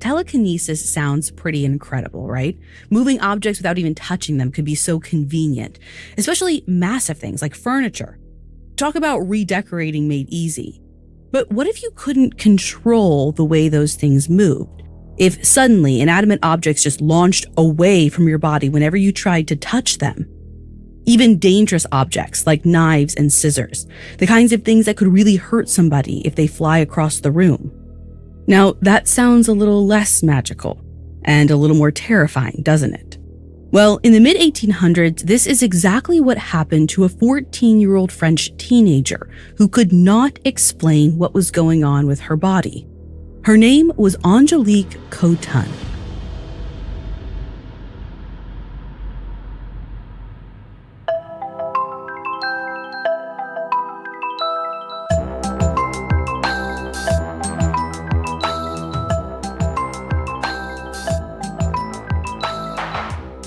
telekinesis sounds pretty incredible, right? Moving objects without even touching them could be so convenient, especially massive things like furniture. Talk about redecorating made easy. But what if you couldn't control the way those things moved? If suddenly inanimate objects just launched away from your body whenever you tried to touch them? Even dangerous objects like knives and scissors, the kinds of things that could really hurt somebody if they fly across the room. Now, that sounds a little less magical and a little more terrifying, doesn't it? Well, in the mid-1800s, this is exactly what happened to a 14-year-old French teenager who could not explain what was going on with her body. Her name was Angélique Cottin.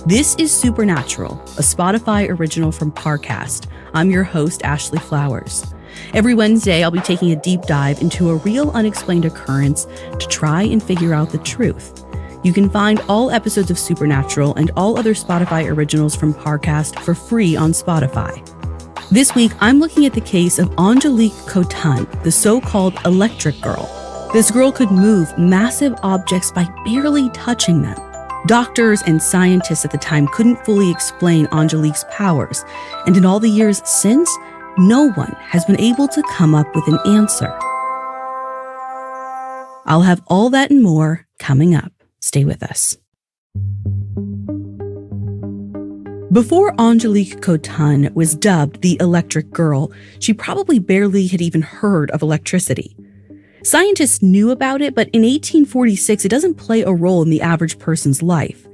This is Supernatural, a Spotify original from Parcast. I'm your host, Ashley Flowers. Every Wednesday, I'll be taking a deep dive into a real unexplained occurrence to try and figure out the truth. You can find all episodes of Supernatural and all other Spotify originals from Parcast for free on Spotify. This week, I'm looking at the case of Angélique Cottin, the so-called electric girl. This girl could move massive objects by barely touching them. Doctors and scientists at the time couldn't fully explain Angélique's powers, and in all the years since, no one has been able to come up with an answer. I'll have all that and more coming up. Stay with us. Before Angélique Cottin was dubbed the Electric Girl, she probably barely had even heard of electricity. Scientists knew about it, but in 1846, it doesn't play a role in the average person's life,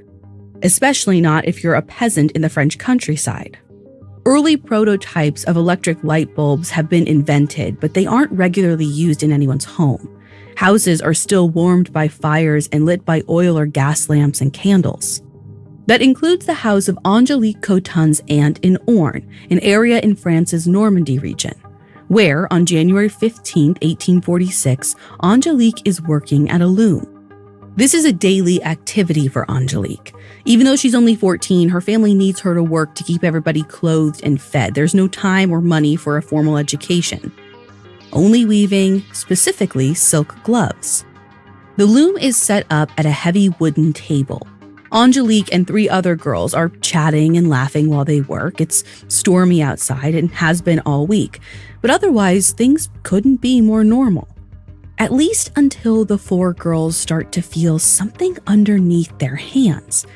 especially not if you're a peasant in the French countryside. Early prototypes of electric light bulbs have been invented, but they aren't regularly used in anyone's home. Houses are still warmed by fires and lit by oil or gas lamps and candles. That includes the house of Angélique Cottin's aunt in Orne, an area in France's Normandy region, where on January 15, 1846, Angélique is working at a loom. This is a daily activity for Angélique. Even though she's only 14, her family needs her to work to keep everybody clothed and fed. There's no time or money for a formal education. Only weaving, specifically silk gloves. The loom is set up at a heavy wooden table. Angélique and 3 other girls are chatting and laughing while they work. It's stormy outside and has been all week, but otherwise things couldn't be more normal. At least until the 4 girls start to feel something underneath their hands.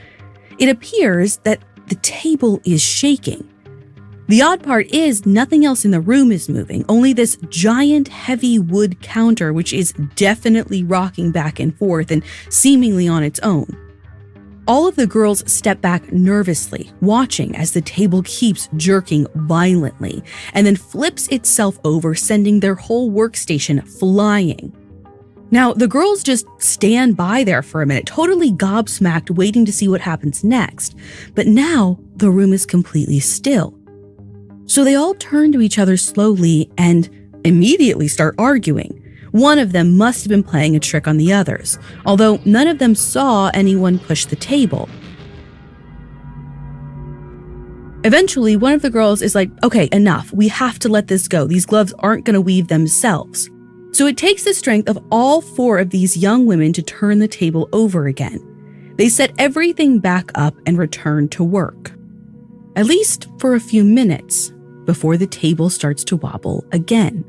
It appears that the table is shaking. The odd part is nothing else in the room is moving, only this giant heavy wood counter which is definitely rocking back and forth and seemingly on its own. All of the girls step back nervously, watching as the table keeps jerking violently and then flips itself over, sending their whole workstation flying. Now, the girls just stand by there for a minute, totally gobsmacked, waiting to see what happens next. But now, the room is completely still. So they all turn to each other slowly and immediately start arguing. One of them must have been playing a trick on the others, although none of them saw anyone push the table. Eventually, one of the girls is like, okay, enough. We have to let this go. These gloves aren't going to weave themselves. So it takes the strength of all 4 of these young women to turn the table over again. They set everything back up and return to work. At least for a few minutes, before the table starts to wobble again.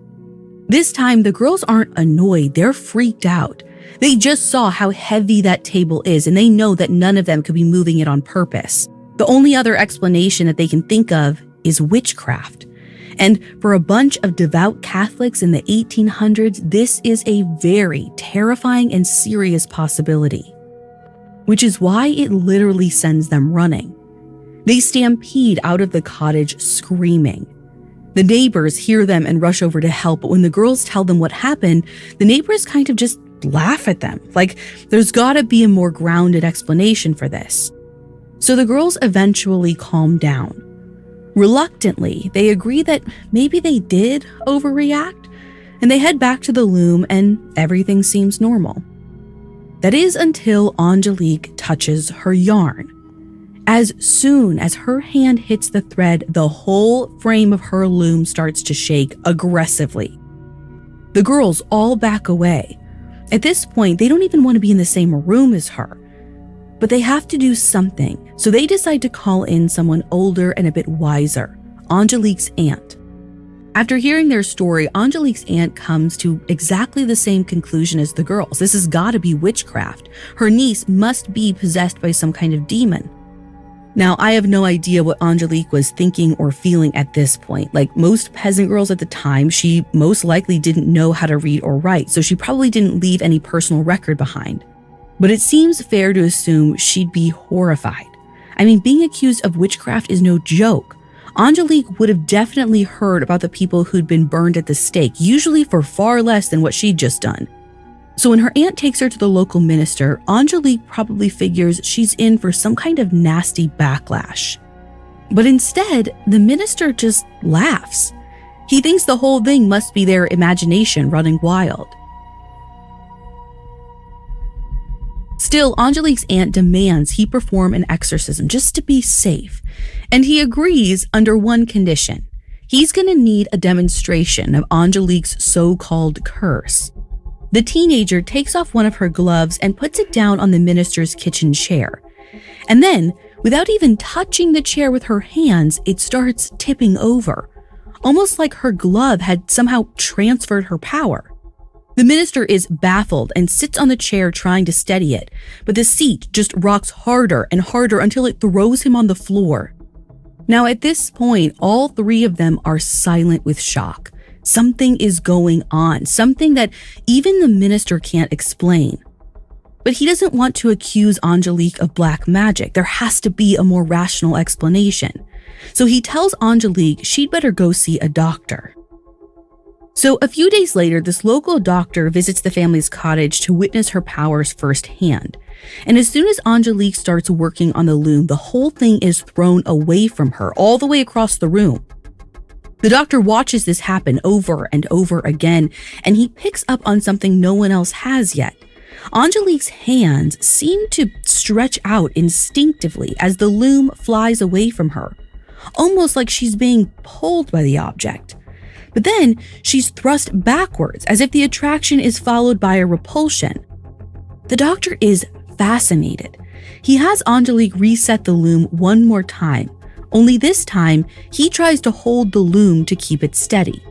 This time, the girls aren't annoyed, they're freaked out. They just saw how heavy that table is, and they know that none of them could be moving it on purpose. The only other explanation that they can think of is witchcraft. And for a bunch of devout Catholics in the 1800s, this is a very terrifying and serious possibility. Which is why it literally sends them running. They stampede out of the cottage screaming. The neighbors hear them and rush over to help, but when the girls tell them what happened, the neighbors kind of just laugh at them. Like, there's gotta be a more grounded explanation for this. So the girls eventually calm down. Reluctantly, they agree that maybe they did overreact, and they head back to the loom and everything seems normal. That is until Angélique touches her yarn. As soon as her hand hits the thread, the whole frame of her loom starts to shake aggressively. The girls all back away. At this point, they don't even want to be in the same room as her. But they have to do something, so they decide to call in someone older and a bit wiser, Angélique's aunt. After hearing their story, Angélique's aunt comes to exactly the same conclusion as the girls. This has got to be witchcraft. Her niece must be possessed by some kind of demon. Now, I have no idea what Angélique was thinking or feeling at this point. Like most peasant girls at the time, she most likely didn't know how to read or write, so she probably didn't leave any personal record behind. But it seems fair to assume she'd be horrified. I mean, being accused of witchcraft is no joke. Angélique would have definitely heard about the people who'd been burned at the stake, usually for far less than what she'd just done. So when her aunt takes her to the local minister, Angélique probably figures she's in for some kind of nasty backlash. But instead, the minister just laughs. He thinks the whole thing must be their imagination running wild. Still, Angélique's aunt demands he perform an exorcism just to be safe, and he agrees under one condition. He's going to need a demonstration of Angélique's so-called curse. The teenager takes off one of her gloves and puts it down on the minister's kitchen chair. And then, without even touching the chair with her hands, it starts tipping over, almost like her glove had somehow transferred her power. The minister is baffled and sits on the chair trying to steady it, but the seat just rocks harder and harder until it throws him on the floor. Now at this point, all three of them are silent with shock. Something is going on, something that even the minister can't explain. But he doesn't want to accuse Angélique of black magic. There has to be a more rational explanation. So he tells Angélique she'd better go see a doctor. So a few days later, this local doctor visits the family's cottage to witness her powers firsthand. And as soon as Angélique starts working on the loom, the whole thing is thrown away from her, all the way across the room. The doctor watches this happen over and over again, and he picks up on something no one else has yet. Angélique's hands seem to stretch out instinctively as the loom flies away from her, almost like she's being pulled by the object. But then she's thrust backwards, as if the attraction is followed by a repulsion. The doctor is fascinated. He has Angélique reset the loom one more time, only this time he tries to hold the loom to keep it steady.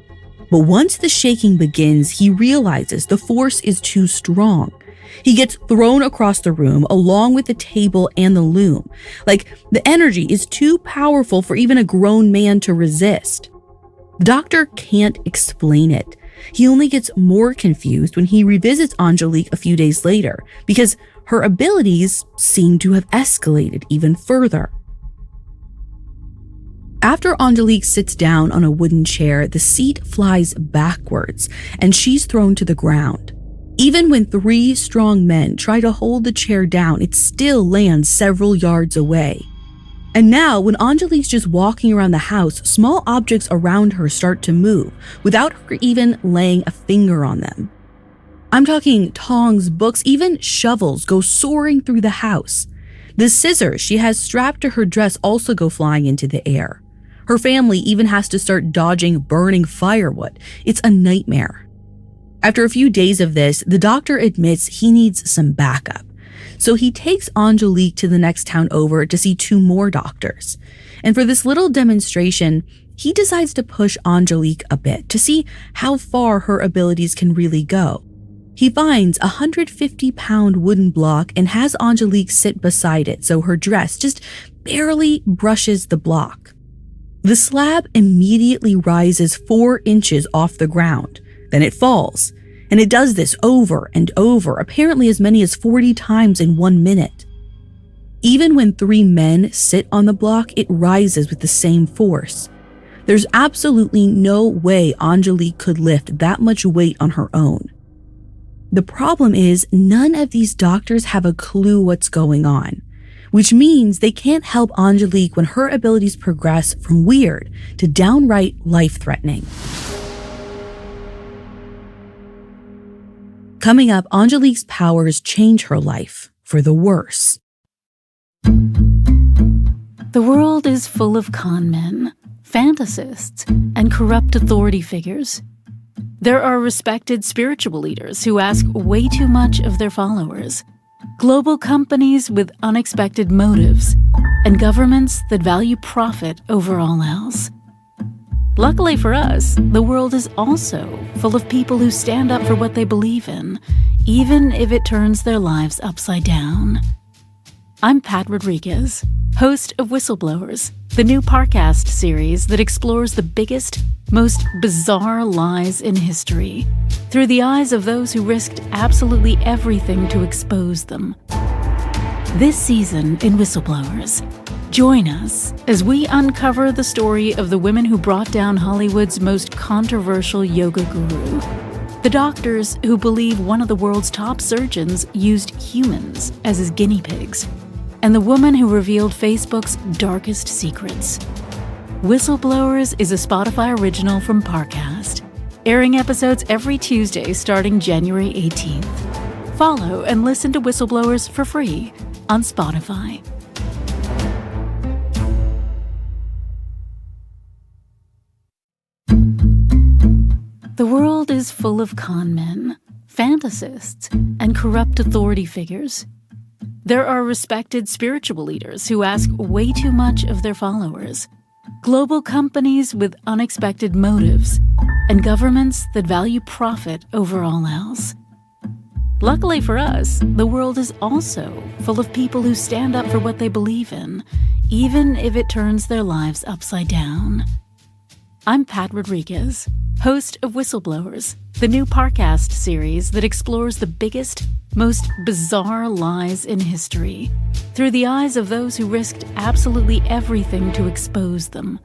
But once the shaking begins, he realizes the force is too strong. He gets thrown across the room along with the table and the loom. Like the energy is too powerful for even a grown man to resist. The doctor can't explain it. He only gets more confused when he revisits Angélique a few days later because her abilities seem to have escalated even further. After Angélique sits down on a wooden chair, the seat flies backwards and she's thrown to the ground. Even when 3 strong men try to hold the chair down, it still lands several yards away. And now, when Angélique's just walking around the house, small objects around her start to move without her even laying a finger on them. I'm talking tongs, books, even shovels go soaring through the house. The scissors she has strapped to her dress also go flying into the air. Her family even has to start dodging burning firewood. It's a nightmare. After a few days of this, the doctor admits he needs some backup. So he takes Angélique to the next town over to see 2 more doctors. And for this little demonstration, he decides to push Angélique a bit to see how far her abilities can really go. He finds a 150-pound wooden block and has Angélique sit beside it so her dress just barely brushes the block. The slab immediately rises 4 inches off the ground. Then it falls, and it does this over and over, apparently as many as 40 times in 1 minute. Even when 3 men sit on the block, it rises with the same force. There's absolutely no way Angélique could lift that much weight on her own. The problem is none of these doctors have a clue what's going on, which means they can't help Angélique when her abilities progress from weird to downright life-threatening. Coming up, Angélique's powers change her life for the worse. The world is full of con men, fantasists, and corrupt authority figures. There are respected spiritual leaders who ask way too much of their followers, global companies with unexpected motives, and governments that value profit over all else. Luckily for us, the world is also full of people who stand up for what they believe in, even if it turns their lives upside down. I'm Pat Rodriguez, host of Whistleblowers, the new podcast series that explores the biggest, most bizarre lies in history through the eyes of those who risked absolutely everything to expose them. This season in Whistleblowers, join us as we uncover the story of the women who brought down Hollywood's most controversial yoga guru, the doctors who believe one of the world's top surgeons used humans as his guinea pigs, and the woman who revealed Facebook's darkest secrets. Whistleblowers is a Spotify original from Parcast, airing episodes every Tuesday starting January 18th. Follow and listen to Whistleblowers for free on Spotify. The world is full of con men, fantasists, and corrupt authority figures. There are respected spiritual leaders who ask way too much of their followers, global companies with unexpected motives, and governments that value profit over all else. Luckily for us, the world is also full of people who stand up for what they believe in, even if it turns their lives upside down. I'm Pat Rodriguez, host of Whistleblowers, the new Parcast series that explores the biggest, most bizarre lies in history through the eyes of those who risked absolutely everything to expose them.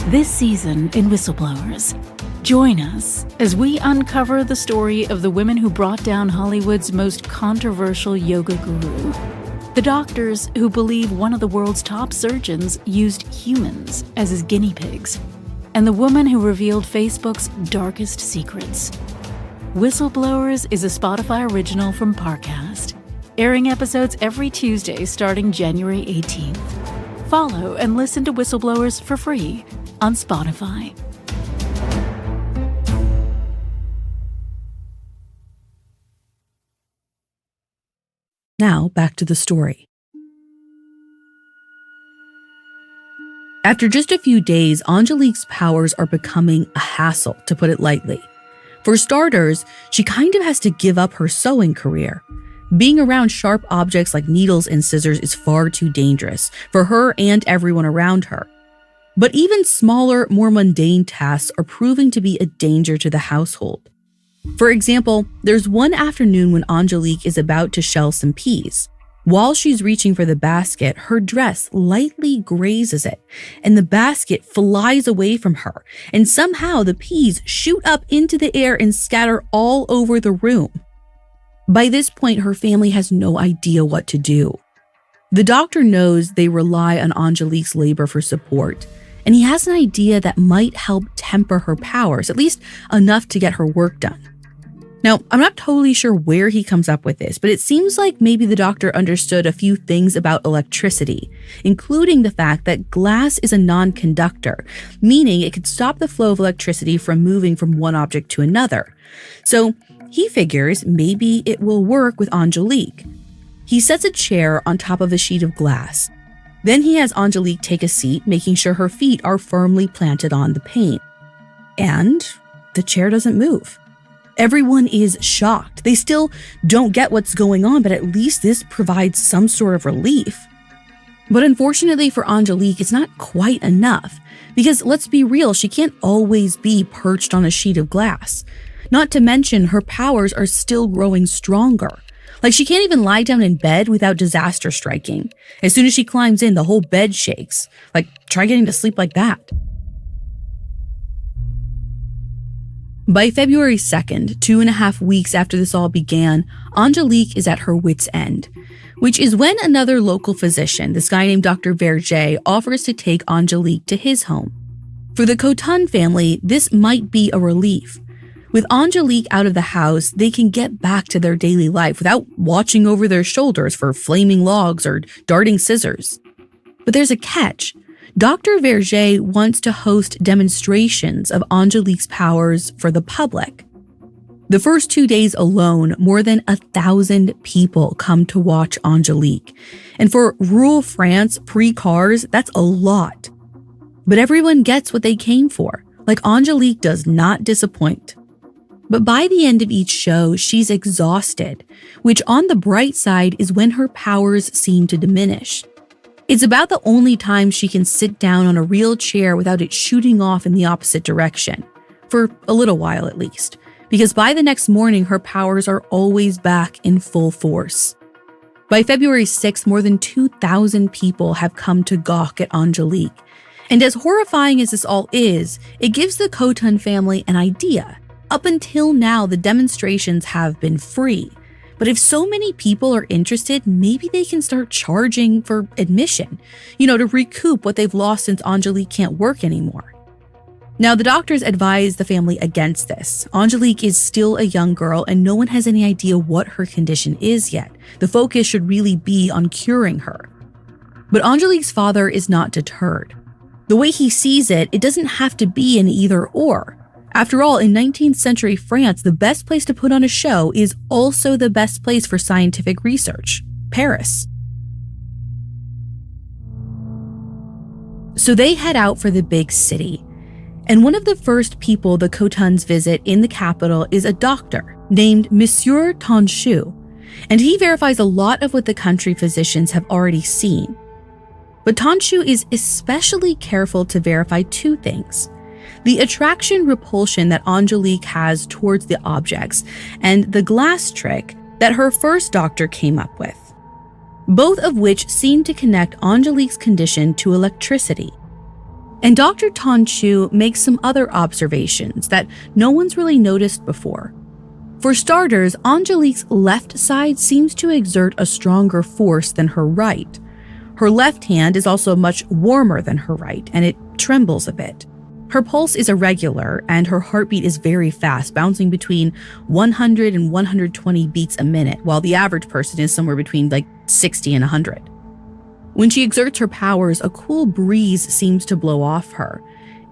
This season in Whistleblowers, join us as we uncover the story of the women who brought down Hollywood's most controversial yoga guru, the doctors who believe one of the world's top surgeons used humans as his guinea pigs, and the woman who revealed Facebook's darkest secrets. Whistleblowers is a Spotify original from Parcast, airing episodes every Tuesday starting January 18th. Follow and listen to Whistleblowers for free on Spotify. Now, back to the story. After just a few days, Angélique's powers are becoming a hassle, to put it lightly. For starters, she kind of has to give up her sewing career. Being around sharp objects like needles and scissors is far too dangerous for her and everyone around her. But even smaller, more mundane tasks are proving to be a danger to the household. For example, there's one afternoon when Angélique is about to shell some peas. While she's reaching for the basket, her dress lightly grazes it, and the basket flies away from her, and somehow the peas shoot up into the air and scatter all over the room. By this point, her family has no idea what to do. The doctor knows they rely on Angélique's labor for support, and he has an idea that might help temper her powers, at least enough to get her work done. Now, I'm not totally sure where he comes up with this, but it seems like maybe the doctor understood a few things about electricity, including the fact that glass is a non-conductor, meaning it could stop the flow of electricity from moving from one object to another. So he figures maybe it will work with Angélique. He sets a chair on top of a sheet of glass. Then he has Angélique take a seat, making sure her feet are firmly planted on the pane. And the chair doesn't move. Everyone is shocked. They still don't get what's going on, but at least this provides some sort of relief. But unfortunately for Angélique, it's not quite enough. Because let's be real, she can't always be perched on a sheet of glass. Not to mention, her powers are still growing stronger. Like, she can't even lie down in bed without disaster striking. As soon as she climbs in, the whole bed shakes. Like, try getting to sleep like that. By February 2nd, 2.5 weeks after this all began, Angélique is at her wit's end, which is when another local physician, this guy named Dr. Verger, offers to take Angélique to his home. For the Cottin family, this might be a relief. With Angélique out of the house, they can get back to their daily life without watching over their shoulders for flaming logs or darting scissors. But there's a catch. Dr. Verger wants to host demonstrations of Angélique's powers for the public. The first 2 days alone, more than 1,000 people come to watch Angélique. And for rural France, pre-cars, that's a lot. But everyone gets what they came for. Like, Angélique does not disappoint. But by the end of each show, she's exhausted, which on the bright side is when her powers seem to diminish. It's about the only time she can sit down on a real chair without it shooting off in the opposite direction, for a little while at least, because by the next morning, her powers are always back in full force. By February 6th, more than 2,000 people have come to gawk at Angélique. And as horrifying as this all is, it gives the Cottin family an idea. Up until now, the demonstrations have been free. But if so many people are interested, maybe they can start charging for admission, to recoup what they've lost since Angélique can't work anymore. Now, the doctors advise the family against this. Angélique is still a young girl and no one has any idea what her condition is yet. The focus should really be on curing her. But Angélique's father is not deterred. The way he sees it, it doesn't have to be an either or. After all, in 19th century France, the best place to put on a show is also the best place for scientific research, Paris. So they head out for the big city. And one of the first people the Cottins visit in the capital is a doctor named Monsieur Tanchou. And he verifies a lot of what the country physicians have already seen. But Tanchou is especially careful to verify two things: the attraction-repulsion that Angélique has towards the objects, and the glass trick that her first doctor came up with, both of which seem to connect Angélique's condition to electricity. And Dr. Tanchou makes some other observations that no one's really noticed before. For starters, Angélique's left side seems to exert a stronger force than her right. Her left hand is also much warmer than her right, and it trembles a bit. Her pulse is irregular, and her heartbeat is very fast, bouncing between 100 and 120 beats a minute, while the average person is somewhere between 60 and 100. When she exerts her powers, a cool breeze seems to blow off her.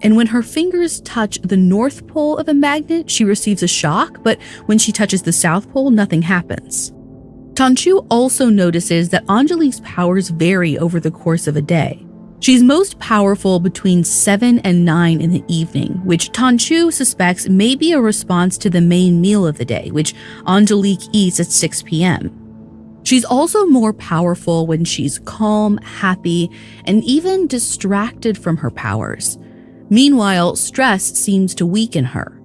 And when her fingers touch the north pole of a magnet, she receives a shock, but when she touches the south pole, nothing happens. Tanchou also notices that Angélique's powers vary over the course of a day. She's most powerful between 7 and 9 in the evening, which Tanchou suspects may be a response to the main meal of the day, which Angélique eats at 6 p.m. She's also more powerful when she's calm, happy, and even distracted from her powers. Meanwhile, stress seems to weaken her.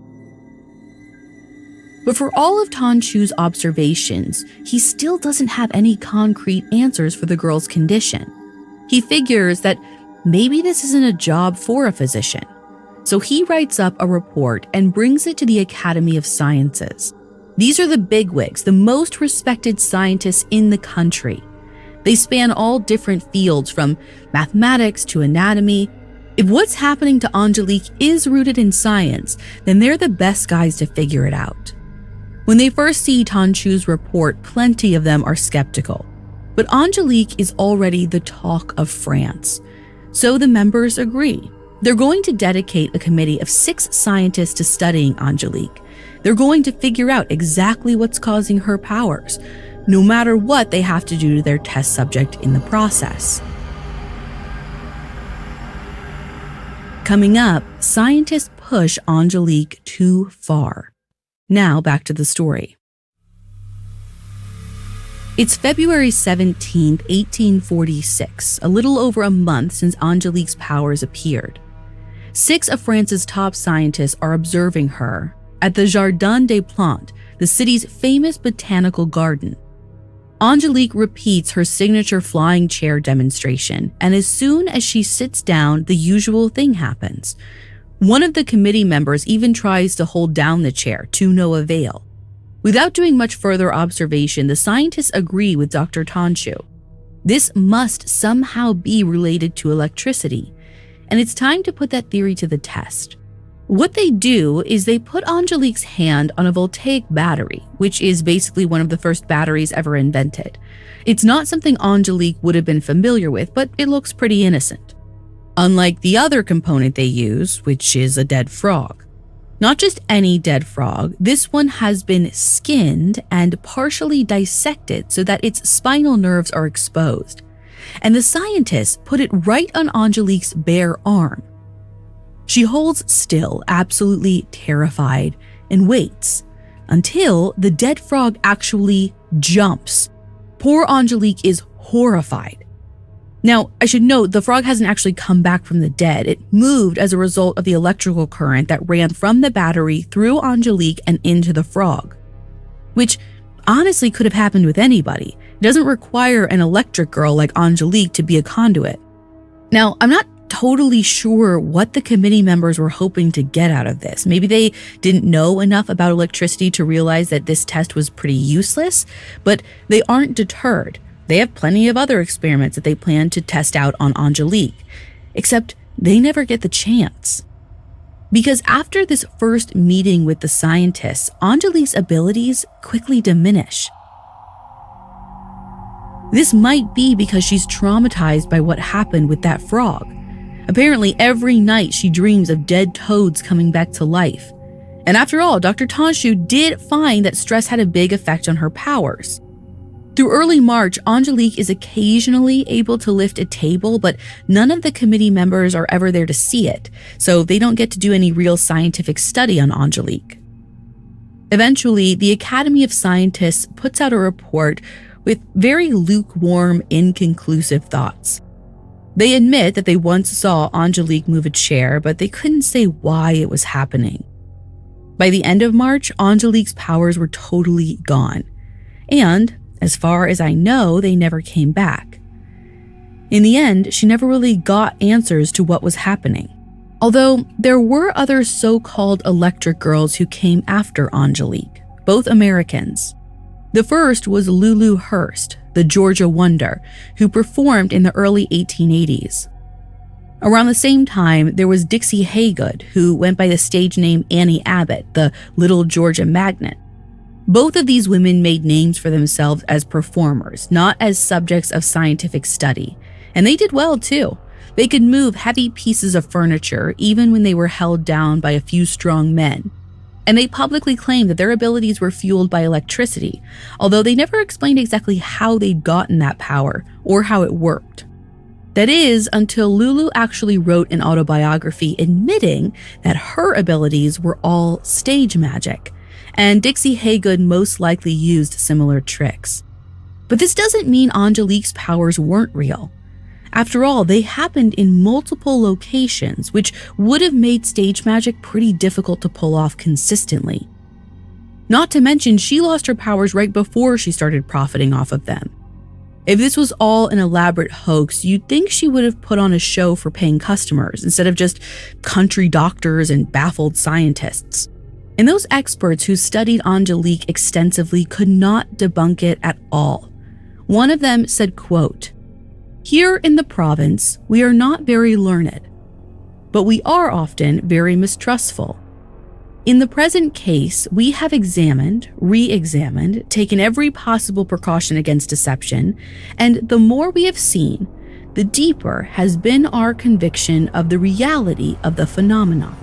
But for all of Tanchou's observations, he still doesn't have any concrete answers for the girl's condition. He figures that maybe this isn't a job for a physician. So he writes up a report and brings it to the Academy of Sciences. These are the bigwigs, the most respected scientists in the country. They span all different fields, from mathematics to anatomy. If what's happening to Angélique is rooted in science, then they're the best guys to figure it out. When they first see Tanchou's report, plenty of them are skeptical. But Angélique is already the talk of France. So the members agree. They're going to dedicate a committee of 6 scientists to studying Angélique. They're going to figure out exactly what's causing her powers, no matter what they have to do to their test subject in the process. Coming up, scientists push Angélique too far. Now back to the story. It's February 17, 1846, a little over a month since Angélique's powers appeared. 6 of France's top scientists are observing her at the Jardin des Plantes, the city's famous botanical garden. Angélique repeats her signature flying chair demonstration, and as soon as she sits down, the usual thing happens. One of the committee members even tries to hold down the chair, to no avail. Without doing much further observation, the scientists agree with Dr. Tanchou. This must somehow be related to electricity, and it's time to put that theory to the test. What they do is they put Angélique's hand on a voltaic battery, which is basically one of the first batteries ever invented. It's not something Angélique would have been familiar with, but it looks pretty innocent. Unlike the other component they use, which is a dead frog. Not just any dead frog, this one has been skinned and partially dissected so that its spinal nerves are exposed. And the scientists put it right on Angélique's bare arm. She holds still, absolutely terrified, and waits until the dead frog actually jumps. Poor Angélique is horrified. Now, I should note the frog hasn't actually come back from the dead. It moved as a result of the electrical current that ran from the battery through Angélique and into the frog, which honestly could have happened with anybody. It doesn't require an electric girl like Angélique to be a conduit. Now, I'm not totally sure what the committee members were hoping to get out of this. Maybe they didn't know enough about electricity to realize that this test was pretty useless, but they aren't deterred. They have plenty of other experiments that they plan to test out on Angélique, except they never get the chance. Because after this first meeting with the scientists, Angélique's abilities quickly diminish. This might be because she's traumatized by what happened with that frog. Apparently, every night she dreams of dead toads coming back to life. And after all, Dr. Tonshu did find that stress had a big effect on her powers. Through early March, Angélique is occasionally able to lift a table, but none of the committee members are ever there to see it, so they don't get to do any real scientific study on Angélique. Eventually, the Academy of Scientists puts out a report with very lukewarm, inconclusive thoughts. They admit that they once saw Angélique move a chair, but they couldn't say why it was happening. By the end of March, Angélique's powers were totally gone. And as far as I know, they never came back. In the end, she never really got answers to what was happening. Although there were other so-called electric girls who came after Angélique, both Americans. The first was Lulu Hurst, the Georgia Wonder, who performed in the early 1880s. Around the same time, there was Dixie Haygood, who went by the stage name Annie Abbott, the Little Georgia Magnet. Both of these women made names for themselves as performers, not as subjects of scientific study. And they did well too. They could move heavy pieces of furniture even when they were held down by a few strong men. And they publicly claimed that their abilities were fueled by electricity, although they never explained exactly how they'd gotten that power or how it worked. That is, until Lulu actually wrote an autobiography admitting that her abilities were all stage magic. And Dixie Haygood most likely used similar tricks. But this doesn't mean Angélique's powers weren't real. After all, they happened in multiple locations, which would have made stage magic pretty difficult to pull off consistently. Not to mention, she lost her powers right before she started profiting off of them. If this was all an elaborate hoax, you'd think she would have put on a show for paying customers instead of just country doctors and baffled scientists. And those experts who studied Angélique extensively could not debunk it at all. One of them said, quote, "Here in the province, we are not very learned, but we are often very mistrustful. In the present case, we have examined, re-examined, taken every possible precaution against deception, and the more we have seen, the deeper has been our conviction of the reality of the phenomenon."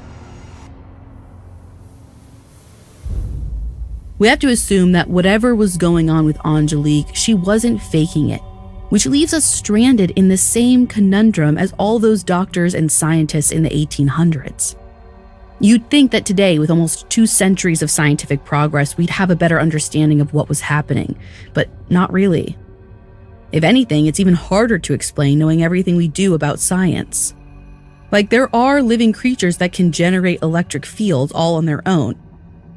We have to assume that whatever was going on with Angélique, she wasn't faking it, which leaves us stranded in the same conundrum as all those doctors and scientists in the 1800s. You'd think that today, with almost 2 centuries of scientific progress, we'd have a better understanding of what was happening, but not really. If anything, it's even harder to explain knowing everything we do about science. Like, there are living creatures that can generate electric fields all on their own.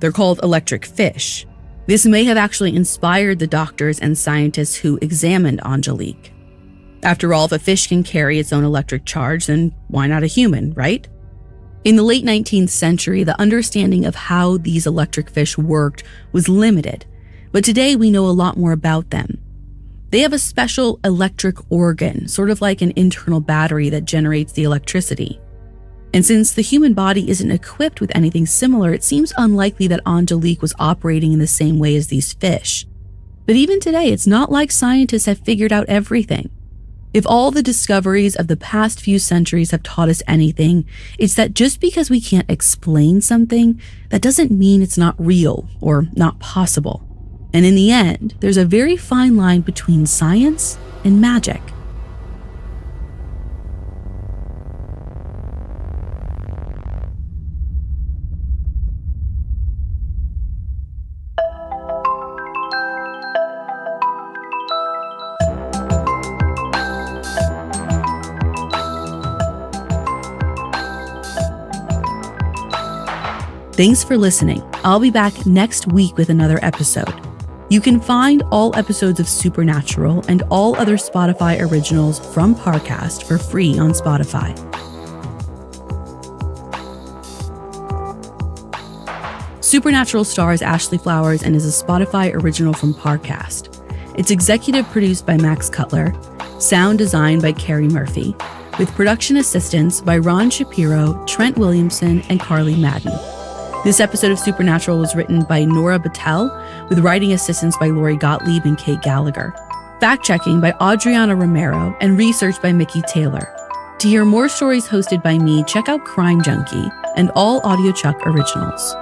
They're called electric fish. This may have actually inspired the doctors and scientists who examined Angélique. After all, if a fish can carry its own electric charge, then why not a human, right? In the late 19th century, the understanding of how these electric fish worked was limited, but today we know a lot more about them. They have a special electric organ, sort of like an internal battery that generates the electricity. And since the human body isn't equipped with anything similar, it seems unlikely that Angélique was operating in the same way as these fish. But even today, it's not like scientists have figured out everything. If all the discoveries of the past few centuries have taught us anything, it's that just because we can't explain something, that doesn't mean it's not real or not possible. And in the end, there's a very fine line between science and magic. Thanks for listening. I'll be back next week with another episode. You can find all episodes of Supernatural and all other Spotify originals from Parcast for free on Spotify. Supernatural stars Ashley Flowers and is a Spotify original from Parcast. It's executive produced by Max Cutler, sound designed by Carrie Murphy, with production assistance by Ron Shapiro, Trent Williamson, and Carly Madden. This episode of Supernatural was written by Nora Battelle, with writing assistance by Lori Gottlieb and Kate Gallagher. Fact-checking by Adriana Romero and research by Mickey Taylor. To hear more stories hosted by me, check out Crime Junkie and all Audio Chuck originals.